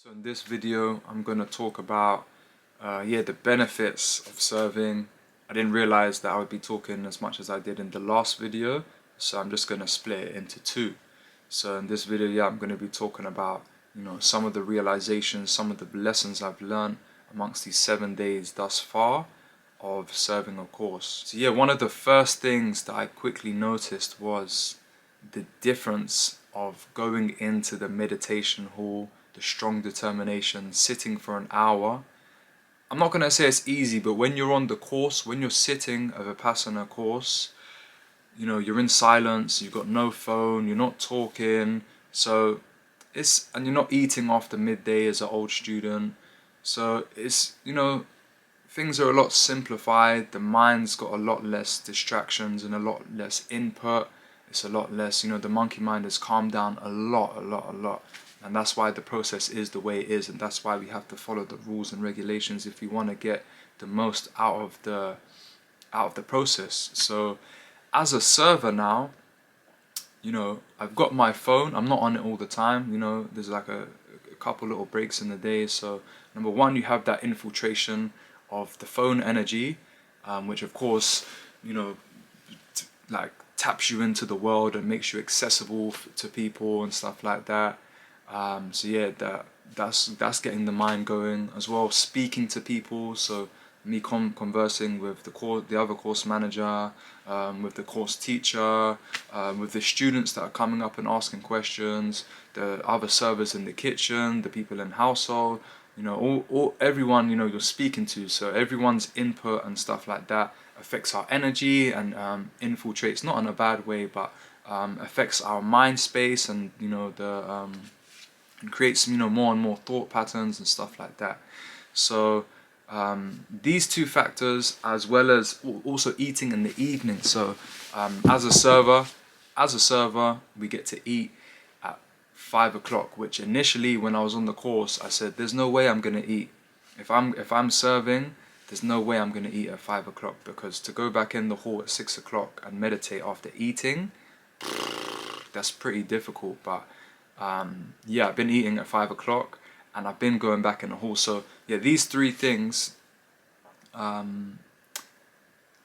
So in this video, I'm going to talk about the benefits of serving. I didn't realize that I would be talking as much as I did in the last video, so I'm just going to split it into two. So in this video, I'm going to be talking about, some of the realizations, some of the lessons I've learned amongst these 7 days thus far of serving a course. So one of the first things that I quickly noticed was the difference of going into the meditation hall, the strong determination, sitting for an hour. I'm not going to say it's easy, but when you're on the course, when you're sitting a Vipassana course, you're in silence, you've got no phone, you're not talking, and you're not eating after midday as an old student. So things are a lot simplified, the mind's got a lot less distractions and a lot less input. It's a lot less, the monkey mind has calmed down a lot. And that's why the process is the way it is, and that's why we have to follow the rules and regulations if we want to get the most out of the process. So as a server now, I've got my phone, I'm not on it all the time, there's like a couple little breaks in the day. So number one, you have that infiltration of the phone energy, which of course, like taps you into the world and makes you accessible to people and stuff like that. That's getting the mind going as well. Speaking to people, so me conversing with the other course manager, with the course teacher, with the students that are coming up and asking questions, the other servers in the kitchen, the people in household, everyone you're speaking to. So everyone's input and stuff like that affects our energy and infiltrates, not in a bad way, but affects our mind space and and creates more and more thought patterns and stuff like that. So these two factors, as well as also eating in the evening. So as a server, we get to eat at 5 o'clock, which initially when I was on the course, I said, there's no way I'm gonna eat. If I'm serving, there's no way I'm gonna eat at 5 o'clock, because to go back in the hall at 6 o'clock and meditate after eating, that's pretty difficult. But I've been eating at 5 o'clock and I've been going back in the hall. So these three things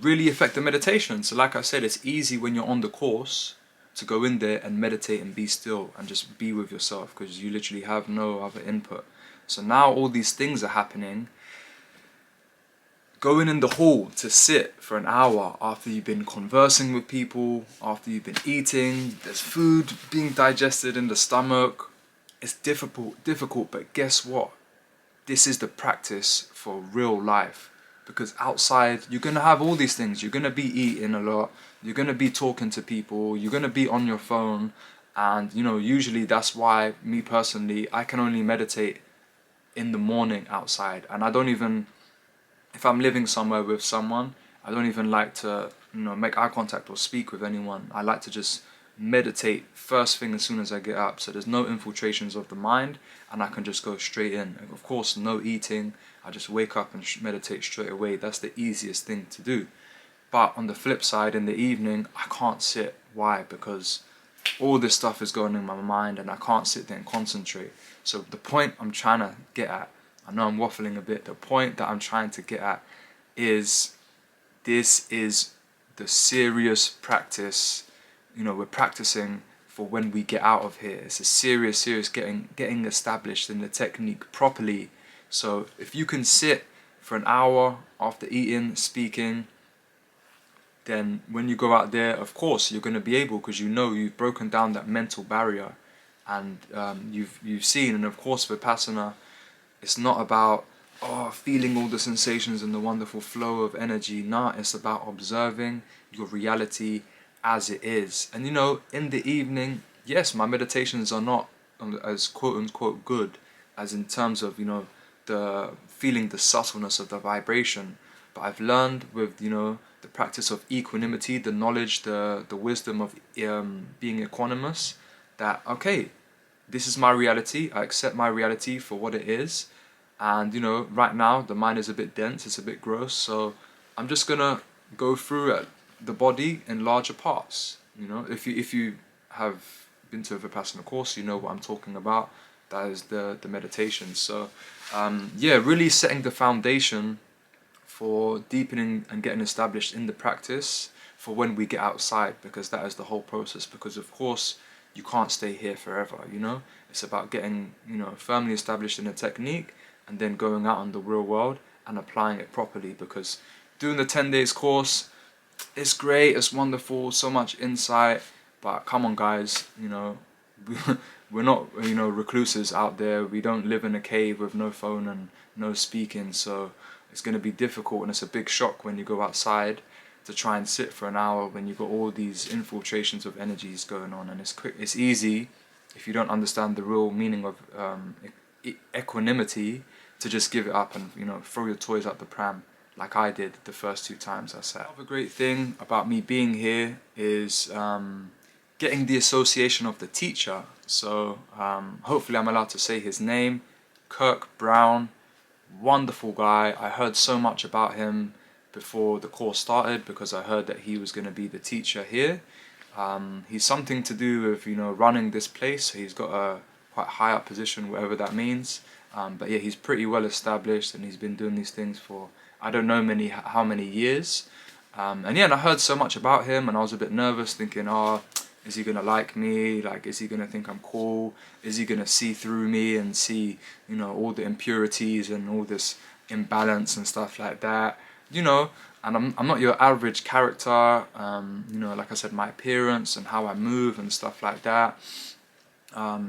really affect the meditation. So like I said, it's easy when you're on the course to go in there and meditate and be still and just be with yourself, because you literally have no other input. So now all these things are happening. Going in the hall to sit for an hour after you've been conversing with people, after you've been eating, there's food being digested in the stomach. It's difficult, but guess what? This is the practice for real life. Because outside, you're going to have all these things. You're going to be eating a lot. You're going to be talking to people. You're going to be on your phone. And, usually that's why, me personally, I can only meditate in the morning outside. And I don't even, if I'm living somewhere with someone, I don't even like to, make eye contact or speak with anyone. I like to just meditate first thing as soon as I get up. So there's no infiltrations of the mind and I can just go straight in. And of course, no eating. I just wake up and meditate straight away. That's the easiest thing to do. But on the flip side, in the evening, I can't sit. Why? Because all this stuff is going in my mind and I can't sit there and concentrate. So the point I'm trying to get at, I know I'm waffling a bit, the point that I'm trying to get at is, this is the serious practice. We're practicing for when we get out of here. It's a serious getting established in the technique properly. So if you can sit for an hour after eating, speaking, then when you go out there, of course you're going to be able, because you've broken down that mental barrier, and you've seen. And of course Vipassana, it's not about feeling all the sensations and the wonderful flow of energy. Nah, it's about observing your reality as it is. And in the evening, yes, my meditations are not as quote unquote good as in terms of the feeling the subtleness of the vibration, but I've learned with the practice of equanimity, the knowledge, the wisdom of being equanimous, that okay, this is my reality, I accept my reality for what it is. And right now the mind is a bit dense, it's a bit gross, so I'm just gonna go through it, the body in larger parts. If you have been to a Vipassana course, you know what I'm talking about. that is the meditation. So yeah, really setting the foundation for deepening and getting established in the practice for when we get outside, because that is the whole process. Because of course you can't stay here forever, you know. It's about getting, you know, firmly established in a technique and then going out in the real world and applying it properly. Because doing the 10 days course, it's great, it's wonderful, so much insight, but come on guys, you know, we're not, you know, recluses out there. We don't live in a cave with no phone and no speaking, so it's going to be difficult, and it's a big shock when you go outside to try and sit for an hour when you've got all these infiltrations of energies going on. And it's easy, if you don't understand the real meaning of equanimity, to just give it up and, you know, throw your toys out the pram, like I did the first 2 times I sat. Another great thing about me being here is getting the association of the teacher. So hopefully I'm allowed to say his name, Kirk Brown. Wonderful guy. I heard so much about him before the course started, because I heard that he was going to be the teacher here. He's something to do with, you know, running this place. He's got a quite high up position, whatever that means. But yeah, he's pretty well established, and he's been doing these things for I don't know how many years. And yeah, and I heard so much about him, and I was a bit nervous, thinking, oh, is he gonna like me? Like, is he gonna think I'm cool? Is he gonna see through me and see, you know, all the impurities and all this imbalance and stuff like that? You know, and I'm not your average character. You know, like I said, my appearance and how I move and stuff like that.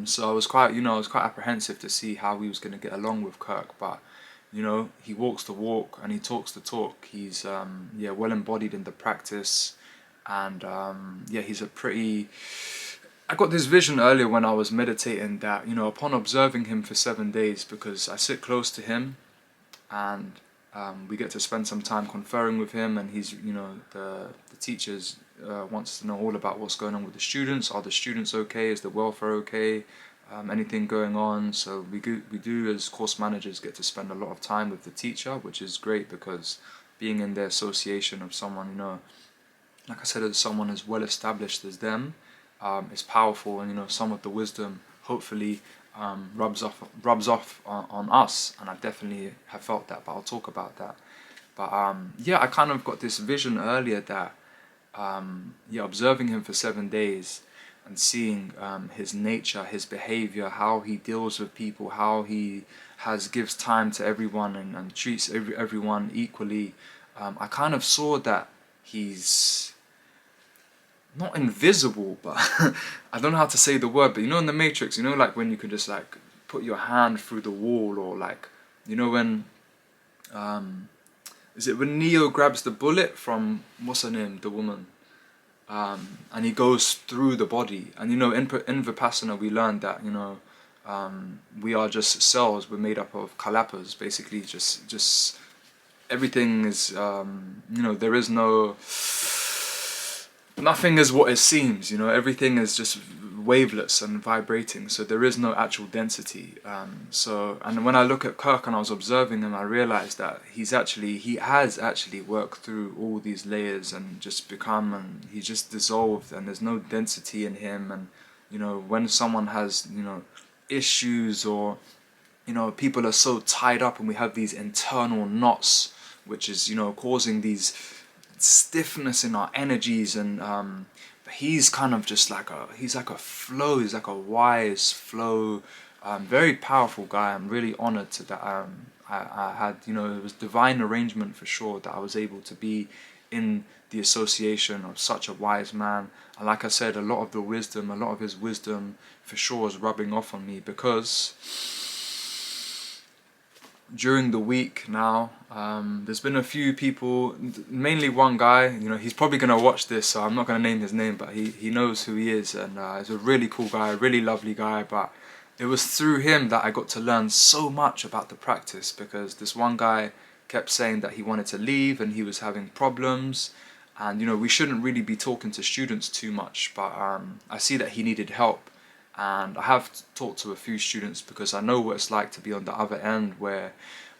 So I was quite, you know, I was quite apprehensive to see how he was gonna get along with Kirk, but you know, he walks the walk and he talks the talk. He's yeah, well embodied in the practice, and yeah, he's a pretty. I got this vision earlier when I was meditating that, you know, upon observing him for 7 days, because I sit close to him, and we get to spend some time conferring with him, and he's, you know, the teachers wants to know all about what's going on with the students. Are the students okay? Is the welfare okay? Anything going on? So we do as course managers get to spend a lot of time with the teacher, which is great, because being in the association of someone, you know, like I said, as someone as well established as them, is powerful, and you know, some of the wisdom hopefully rubs off on us, and I definitely have felt that, but I'll talk about that. But yeah, I kind of got this vision earlier that yeah, observing him for 7 days and seeing his nature, his behavior, how he deals with people, how he gives time to everyone and treats everyone equally. I kind of saw that he's not invisible, but I don't know how to say the word, but you know, in the Matrix, you know, like when you can just like put your hand through the wall, or like, you know, when is it when Neo grabs the bullet from, what's her name, the woman, and he goes through the body. And you know, in Vipassana we learned that, you know, we are just cells. We're made up of kalapas, basically. Just everything is, you know, there is nothing is what it seems. You know, everything is just wavelets and vibrating, so there is no actual density. So, and when I look at Kirk and I was observing him, I realized that he has actually worked through all these layers and just become, and he just dissolved, and there's no density in him. And you know, when someone has, you know, issues, or you know, people are so tied up, and we have these internal knots, which is, you know, causing these stiffness in our energies. And he's kind of just like he's like a flow, he's like a wise flow, very powerful guy. I'm really honored to that. I had, you know, it was divine arrangement for sure that I was able to be in the association of such a wise man. And like I said, a lot of his wisdom for sure is rubbing off on me, because during the week now, there's been a few people, mainly one guy, you know, he's probably going to watch this, so I'm not going to name his name, but he knows who he is, and he's a really cool guy, a really lovely guy. But it was through him that I got to learn so much about the practice, because this one guy kept saying that he wanted to leave and he was having problems, and you know, we shouldn't really be talking to students too much, but I see that he needed help. And I have talked to a few students, because I know what it's like to be on the other end, where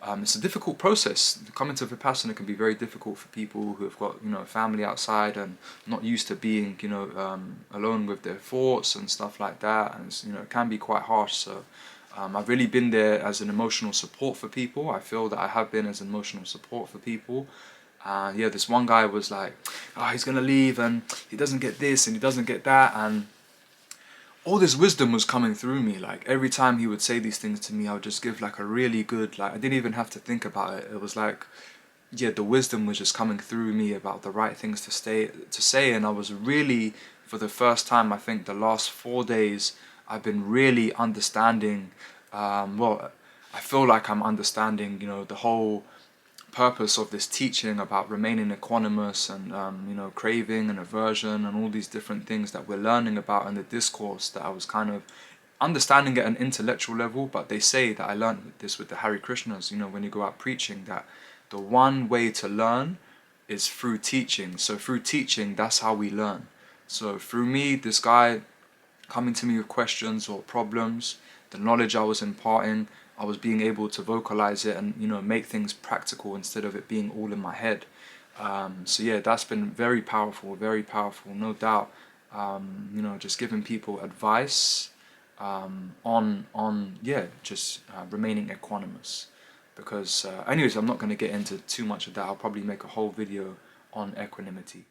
it's a difficult process. Coming to Vipassana can be very difficult for people who have got, you know, family outside and not used to being, you know, alone with their thoughts and stuff like that. And it's, you know, it can be quite harsh. So I've really been there as an emotional support for people. I feel that I have been as an emotional support for people. Yeah, this one guy was like, oh, he's gonna leave and he doesn't get this and he doesn't get that, and all this wisdom was coming through me. Like every time he would say these things to me, I would just give like a really good, like I didn't even have to think about it. It was like, yeah, the wisdom was just coming through me about the right things to say, and I was really, for the first time, I think the last 4 days, I've been really understanding. Well, I feel like I'm understanding, the whole purpose of this teaching about remaining equanimous and craving and aversion and all these different things that we're learning about in the discourse, that I was kind of understanding at an intellectual level. But they say that I learned this with the Hare Krishnas, when you go out preaching, that the one way to learn is through teaching. So through teaching, that's how we learn. So through me, this guy coming to me with questions or problems, the knowledge I was imparting, I was being able to vocalize it and make things practical instead of it being all in my head. So yeah, that's been very powerful, no doubt. Just giving people advice on yeah, just remaining equanimous. Because anyways, I'm not going to get into too much of that. I'll probably make a whole video on equanimity.